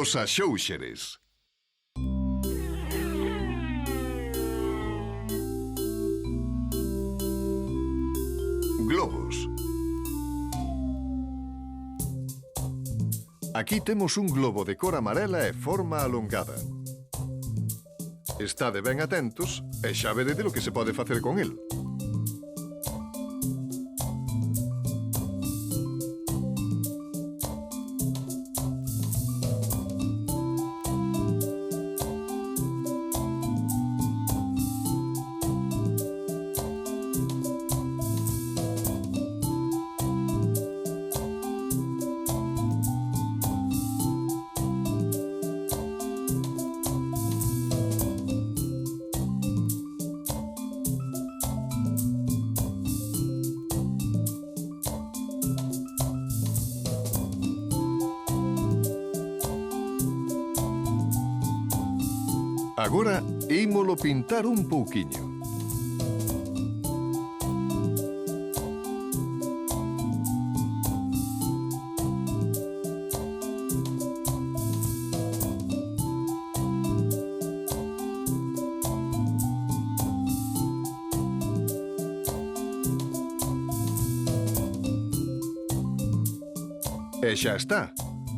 Os Axóuxeres. Globos. Aquí temos un globo de cor amarela e forma alongada. Estade ben atentos e xa veredes o que se pode facer con el. Agora, ímolo pintar un pouquiño. E xa está,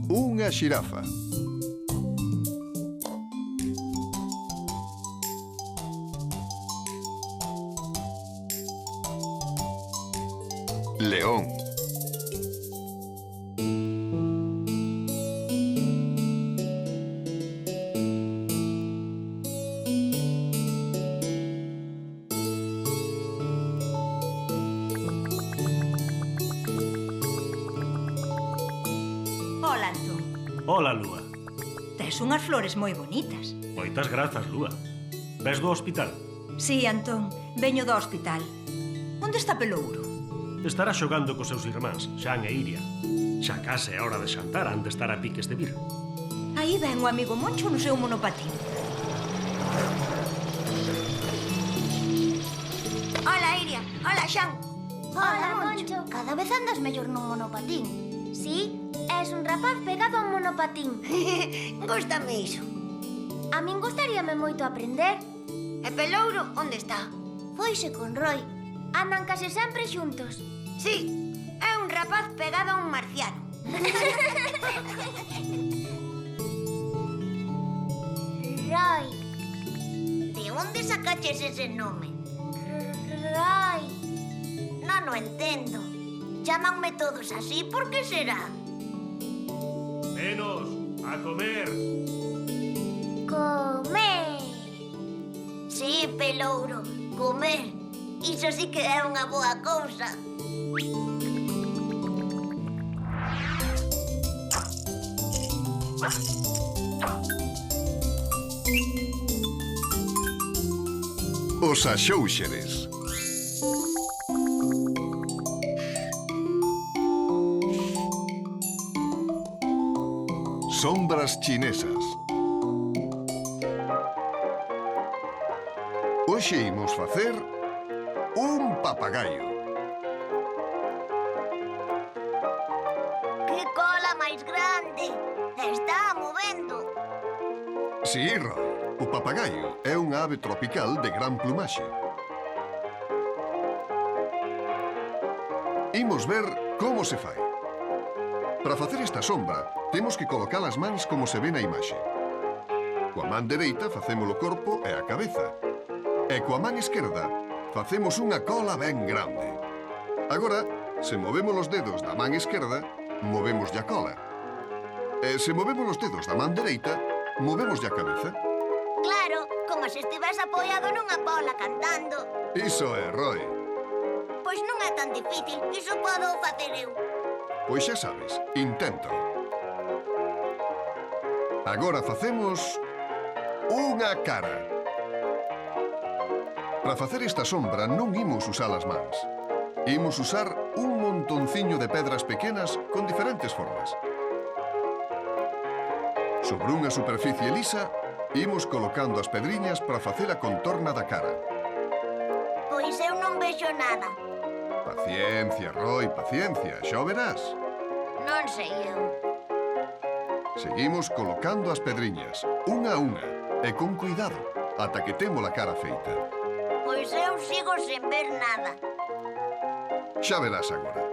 unha xirafa. León. Hola, Antón. Hola, Lúa. Tes unhas flores moi bonitas. Moitas grazas, Lúa. Ves do hospital? Sí, Antón, veño do hospital. Onde está Pelouro? Estará xogando cos seus irmáns, Xan e Iria. Xa case é hora de xantar antes de estar a piques de vir. Aí ven o amigo Moncho no seu monopatín. Hola, Iria. Hola, Xan. Hola, Moncho. Cada vez andas mellor nun monopatín. Sí, és un rapaz pegado a un monopatín. Góstame iso. A min gustaríame moito aprender. E Pelouro, onde está? Foise con Roy. Andan case sempre xuntos. Sí, é un rapaz pegado a un marciano. Roy. De onde sacaches ese nome? Roy. Non o entendo. Chámanme todos así, por que será? Menos, a comer. Comer. Sí, Pelouro, comer. Iso sí que é unha boa cousa. Os Axóuxeres. Sombras chinesas. Hoxe imos facer un papagaio. Que cola máis grande! Está movendo. Sí, Roy, o papagaio é unha ave tropical de gran plumaxe. Imos ver como se fai. Para facer esta sombra, temos que colocar as mans como se ve na imaxe. Coa man dereita facemos o corpo e a cabeza. E coa man esquerda facemos unha cola ben grande. Agora, se movemos os dedos da man esquerda, movemos a cola. E se movemos os dedos da man dereita, movemos a cabeza. Claro, como se estivese apoiado nunha bola cantando. Iso é, Roy. Pois non é tan difícil, iso podo facer eu. Pois xa sabes, intento. Agora facemos unha cara. Para facer esta sombra non imos usar as mans. Imos usar un montonciño de pedras pequenas con diferentes formas. Sobre unha superficie lisa, imos colocando as pedriñas para facer a contorna da cara. Pois eu non vexo nada. Paciencia, Roy, paciencia, xa o verás. Non sei eu. Seguimos colocando as pedriñas, unha a unha, e con cuidado, ata que temos a cara feita. Pois eu sigo sen ver nada. Xa verás agora.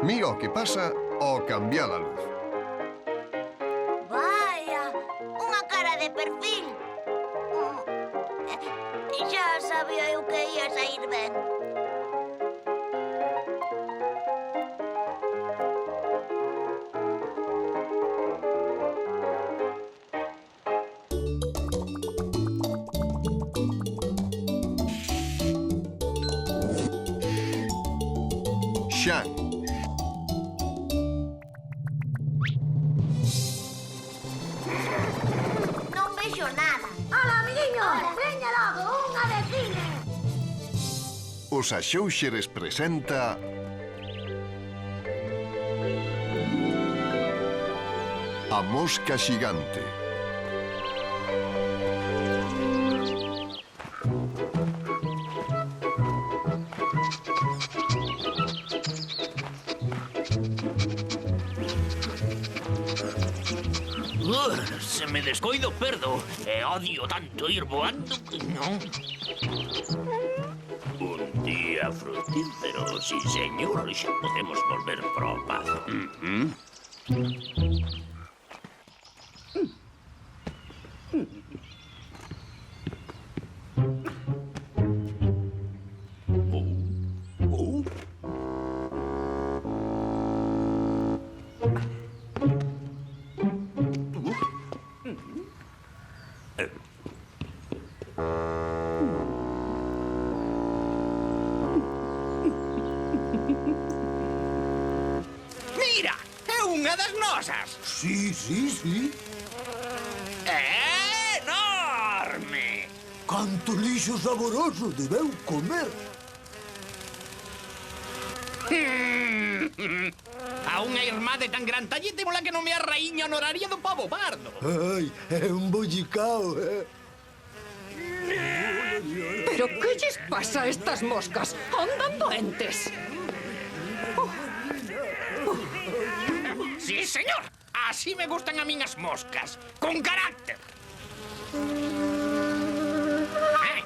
Mira o que pasa ao cambiar a luz. Vaya, unha cara de perfil. Xa sabía eu que ia sair ben. Xan. Non vexo nada. Hola, amiguiño. Veña logo, unha de cine. Os Axóuxeres presenta... A mosca xigante. Se me descoido, perdo. E odio tanto ir voando que non. Un día frutífero, sí, señor. Xa podemos volver pro pazo. Mira, é unha das nosas. Sí, sí, sí. É enorme. Canto lixo saboroso debeu comer. A unha irmá de tan gran talle témola que non me a raíña honoraria do pavo pardo. Ai, é un bollicao, ¿Pero qué lles pasa a estas moscas? Andan doentes. Sí, señor. Así me gustan a min as moscas. Con carácter. Ai.